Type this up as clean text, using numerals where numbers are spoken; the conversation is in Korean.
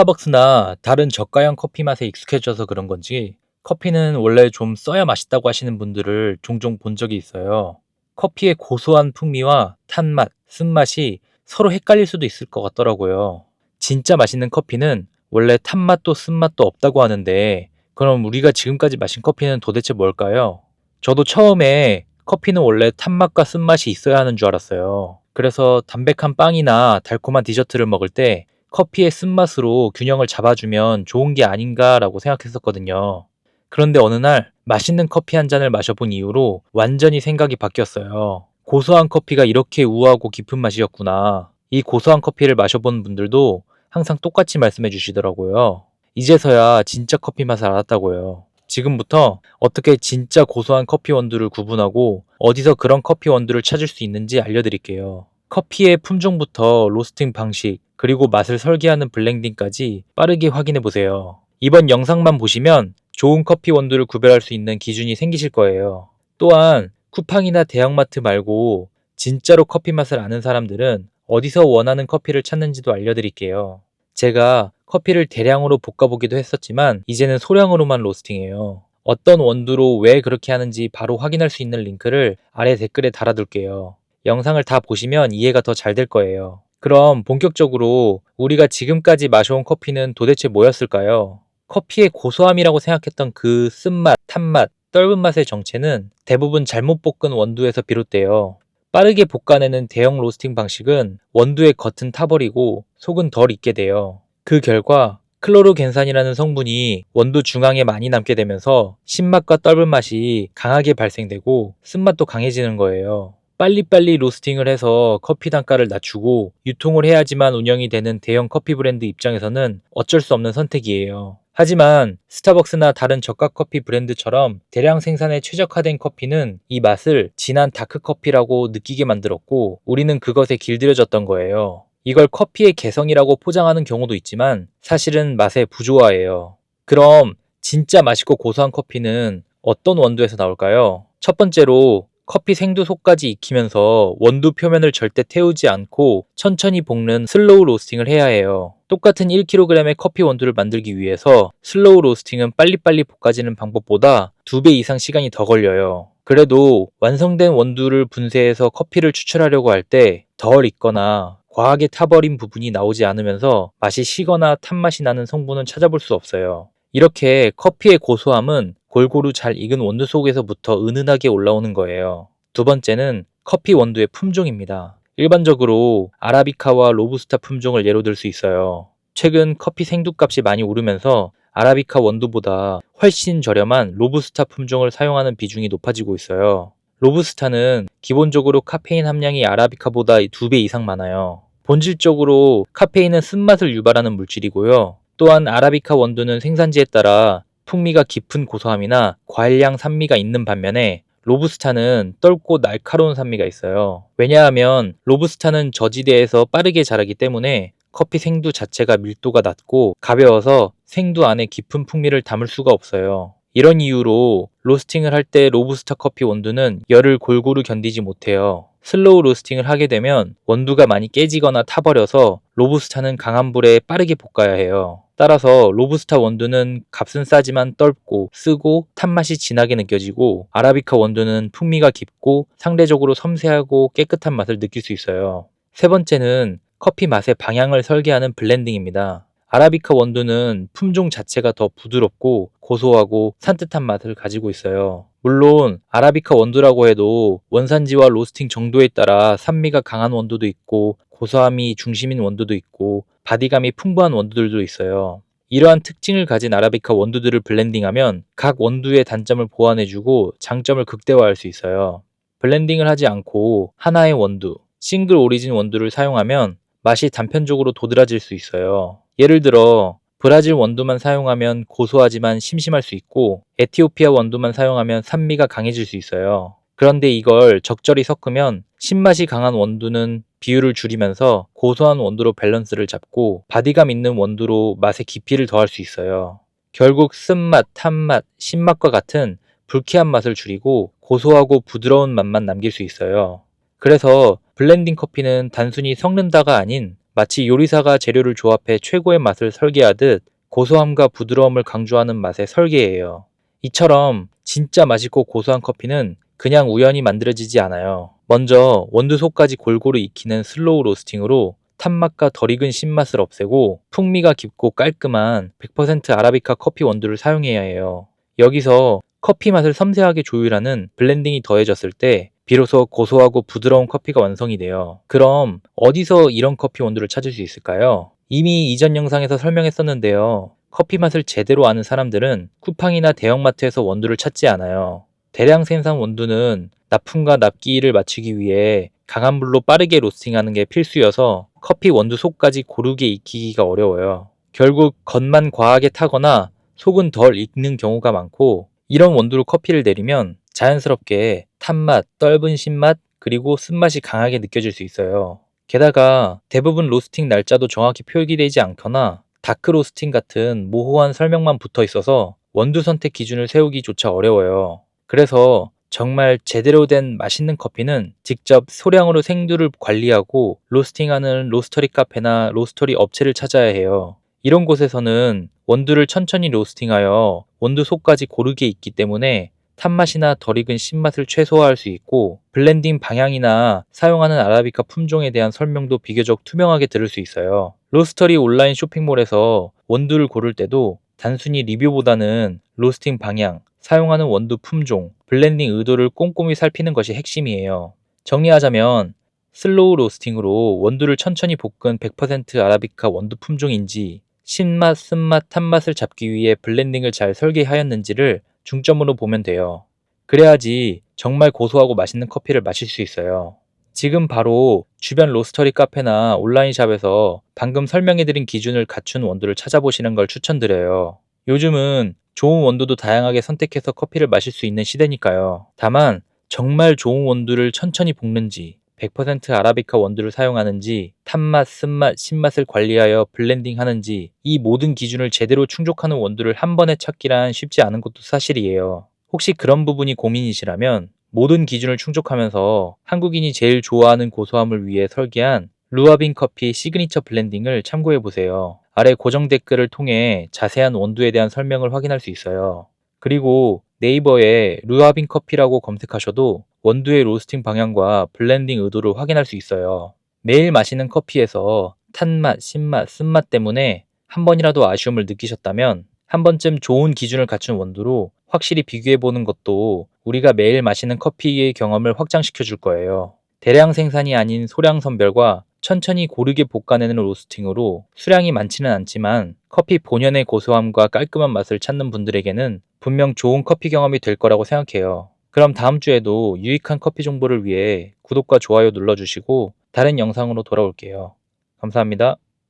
스타벅스나 다른 저가형 커피 맛에 익숙해져서 그런 건지 커피는 원래 좀 써야 맛있다고 하시는 분들을 종종 본 적이 있어요. 커피의 고소한 풍미와 탄맛, 쓴맛이 서로 헷갈릴 수도 있을 것 같더라고요. 진짜 맛있는 커피는 원래 탄맛도 쓴맛도 없다고 하는데 그럼 우리가 지금까지 마신 커피는 도대체 뭘까요? 저도 처음에 커피는 원래 탄맛과 쓴맛이 있어야 하는 줄 알았어요. 그래서 담백한 빵이나 달콤한 디저트를 먹을 때 커피의 쓴맛으로 균형을 잡아주면 좋은 게 아닌가라고 생각했었거든요. 그런데 어느 날 맛있는 커피 한 잔을 마셔본 이후로 완전히 생각이 바뀌었어요. 고소한 커피가 이렇게 우아하고 깊은 맛이었구나. 이 고소한 커피를 마셔본 분들도 항상 똑같이 말씀해 주시더라고요. 이제서야 진짜 커피 맛을 알았다고요. 지금부터 어떻게 진짜 고소한 커피 원두를 구분하고 어디서 그런 커피 원두를 찾을 수 있는지 알려드릴게요. 커피의 품종부터 로스팅 방식, 그리고 맛을 설계하는 블렌딩까지 빠르게 확인해 보세요. 이번 영상만 보시면 좋은 커피 원두를 구별할 수 있는 기준이 생기실 거예요. 또한 쿠팡이나 대형마트 말고 진짜로 커피 맛을 아는 사람들은 어디서 원하는 커피를 찾는지도 알려드릴게요. 제가 커피를 대량으로 볶아보기도 했었지만 이제는 소량으로만 로스팅해요. 어떤 원두로 왜 그렇게 하는지 바로 확인할 수 있는 링크를 아래 댓글에 달아둘게요. 영상을 다 보시면 이해가 더 잘 될 거예요. 그럼 본격적으로 우리가 지금까지 마셔온 커피는 도대체 뭐였을까요? 커피의 고소함이라고 생각했던 그 쓴맛, 탄맛, 떫은 맛의 정체는 대부분 잘못 볶은 원두에서 비롯돼요. 빠르게 볶아내는 대형 로스팅 방식은 원두의 겉은 타버리고 속은 덜 익게 돼요. 그 결과 클로로겐산이라는 성분이 원두 중앙에 많이 남게 되면서 신맛과 떫은 맛이 강하게 발생되고 쓴맛도 강해지는 거예요. 빨리빨리 로스팅을 해서 커피 단가를 낮추고 유통을 해야지만 운영이 되는 대형 커피 브랜드 입장에서는 어쩔 수 없는 선택이에요. 하지만 스타벅스나 다른 저가 커피 브랜드처럼 대량 생산에 최적화된 커피는 이 맛을 진한 다크커피라고 느끼게 만들었고 우리는 그것에 길들여졌던 거예요. 이걸 커피의 개성이라고 포장하는 경우도 있지만 사실은 맛의 부조화예요. 그럼 진짜 맛있고 고소한 커피는 어떤 원두에서 나올까요? 첫 번째로 커피 생두 속까지 익히면서 원두 표면을 절대 태우지 않고 천천히 볶는 슬로우 로스팅을 해야 해요. 똑같은 1kg의 커피 원두를 만들기 위해서 슬로우 로스팅은 빨리빨리 볶아지는 방법보다 2배 이상 시간이 더 걸려요. 그래도 완성된 원두를 분쇄해서 커피를 추출하려고 할 때 덜 익거나 과하게 타버린 부분이 나오지 않으면서 맛이 시거나 탄맛이 나는 성분은 찾아볼 수 없어요. 이렇게 커피의 고소함은 골고루 잘 익은 원두 속에서부터 은은하게 올라오는 거예요. 두 번째는 커피 원두의 품종입니다. 일반적으로 아라비카와 로부스타 품종을 예로 들 수 있어요. 최근 커피 생두값이 많이 오르면서 아라비카 원두보다 훨씬 저렴한 로부스타 품종을 사용하는 비중이 높아지고 있어요. 로부스타는 기본적으로 카페인 함량이 아라비카보다 2배 이상 많아요. 본질적으로 카페인은 쓴맛을 유발하는 물질이고요. 또한 아라비카 원두는 생산지에 따라 풍미가 깊은 고소함이나 과일향 산미가 있는 반면에 로부스타는 떫고 날카로운 산미가 있어요. 왜냐하면 로부스타는 저지대에서 빠르게 자라기 때문에 커피 생두 자체가 밀도가 낮고 가벼워서 생두 안에 깊은 풍미를 담을 수가 없어요. 이런 이유로 로스팅을 할 때 로부스타 커피 원두는 열을 골고루 견디지 못해요. 슬로우 로스팅을 하게 되면 원두가 많이 깨지거나 타버려서 로부스타는 강한 불에 빠르게 볶아야 해요. 따라서 로부스타 원두는 값은 싸지만 떫고 쓰고 탄맛이 진하게 느껴지고 아라비카 원두는 풍미가 깊고 상대적으로 섬세하고 깨끗한 맛을 느낄 수 있어요. 세 번째는 커피 맛의 방향을 설계하는 블렌딩입니다. 아라비카 원두는 품종 자체가 더 부드럽고 고소하고 산뜻한 맛을 가지고 있어요. 물론 아라비카 원두라고 해도 원산지와 로스팅 정도에 따라 산미가 강한 원두도 있고 고소함이 중심인 원두도 있고 바디감이 풍부한 원두들도 있어요. 이러한 특징을 가진 아라비카 원두들을 블렌딩하면 각 원두의 단점을 보완해주고 장점을 극대화할 수 있어요. 블렌딩을 하지 않고 하나의 원두, 싱글 오리진 원두를 사용하면 맛이 단편적으로 도드라질 수 있어요. 예를 들어 브라질 원두만 사용하면 고소하지만 심심할 수 있고 에티오피아 원두만 사용하면 산미가 강해질 수 있어요. 그런데 이걸 적절히 섞으면 신맛이 강한 원두는 비율을 줄이면서 고소한 원두로 밸런스를 잡고 바디감 있는 원두로 맛의 깊이를 더할 수 있어요. 결국 쓴맛, 탄맛, 신맛과 같은 불쾌한 맛을 줄이고 고소하고 부드러운 맛만 남길 수 있어요. 그래서 블렌딩 커피는 단순히 섞는다가 아닌 마치 요리사가 재료를 조합해 최고의 맛을 설계하듯 고소함과 부드러움을 강조하는 맛의 설계예요. 이처럼 진짜 맛있고 고소한 커피는 그냥 우연히 만들어지지 않아요. 먼저 원두 속까지 골고루 익히는 슬로우 로스팅으로 탄맛과 덜 익은 신맛을 없애고 풍미가 깊고 깔끔한 100% 아라비카 커피 원두를 사용해야 해요. 여기서 커피 맛을 섬세하게 조율하는 블렌딩이 더해졌을 때 비로소 고소하고 부드러운 커피가 완성이 돼요. 그럼 어디서 이런 커피 원두를 찾을 수 있을까요? 이미 이전 영상에서 설명했었는데요. 커피 맛을 제대로 아는 사람들은 쿠팡이나 대형마트에서 원두를 찾지 않아요. 대량 생산 원두는 납품과 납기를 맞추기 위해 강한 불로 빠르게 로스팅하는 게 필수여서 커피 원두 속까지 고르게 익히기가 어려워요. 결국 겉만 과하게 타거나 속은 덜 익는 경우가 많고, 이런 원두로 커피를 내리면 자연스럽게 탄맛, 떫은 신맛, 그리고 쓴맛이 강하게 느껴질 수 있어요. 게다가 대부분 로스팅 날짜도 정확히 표기되지 않거나 다크 로스팅 같은 모호한 설명만 붙어 있어서 원두 선택 기준을 세우기조차 어려워요. 그래서 정말 제대로 된 맛있는 커피는 직접 소량으로 생두를 관리하고 로스팅하는 로스터리 카페나 로스터리 업체를 찾아야 해요. 이런 곳에서는 원두를 천천히 로스팅하여 원두 속까지 고르게 익기 때문에 탄맛이나 덜 익은 신맛을 최소화할 수 있고, 블렌딩 방향이나 사용하는 아라비카 품종에 대한 설명도 비교적 투명하게 들을 수 있어요. 로스터리 온라인 쇼핑몰에서 원두를 고를 때도 단순히 리뷰보다는 로스팅 방향, 사용하는 원두 품종, 블렌딩 의도를 꼼꼼히 살피는 것이 핵심이에요. 정리하자면 슬로우 로스팅으로 원두를 천천히 볶은 100% 아라비카 원두 품종인지, 신맛, 쓴맛, 탄맛을 잡기 위해 블렌딩을 잘 설계하였는지를 중점으로 보면 돼요. 그래야지 정말 고소하고 맛있는 커피를 마실 수 있어요. 지금 바로 주변 로스터리 카페나 온라인 샵에서 방금 설명해드린 기준을 갖춘 원두를 찾아보시는 걸 추천드려요. 요즘은 좋은 원두도 다양하게 선택해서 커피를 마실 수 있는 시대니까요. 다만 정말 좋은 원두를 천천히 볶는지, 100% 아라비카 원두를 사용하는지, 탄맛, 쓴맛, 신맛을 관리하여 블렌딩 하는지, 이 모든 기준을 제대로 충족하는 원두를 한 번에 찾기란 쉽지 않은 것도 사실이에요. 혹시 그런 부분이 고민이시라면 모든 기준을 충족하면서 한국인이 제일 좋아하는 고소함을 위해 설계한 루아빈 커피 시그니처 블렌딩을 참고해보세요. 아래 고정 댓글을 통해 자세한 원두에 대한 설명을 확인할 수 있어요. 그리고 네이버에 루아빈 커피라고 검색하셔도 원두의 로스팅 방향과 블렌딩 의도를 확인할 수 있어요. 매일 마시는 커피에서 탄맛, 신맛, 쓴맛 때문에 한 번이라도 아쉬움을 느끼셨다면 한 번쯤 좋은 기준을 갖춘 원두로 확실히 비교해보는 것도 우리가 매일 마시는 커피의 경험을 확장시켜 줄 거예요. 대량 생산이 아닌 소량 선별과 천천히 고르게 볶아내는 로스팅으로 수량이 많지는 않지만 커피 본연의 고소함과 깔끔한 맛을 찾는 분들에게는 분명 좋은 커피 경험이 될 거라고 생각해요. 그럼 다음 주에도 유익한 커피 정보를 위해 구독과 좋아요 눌러주시고 다른 영상으로 돌아올게요. 감사합니다.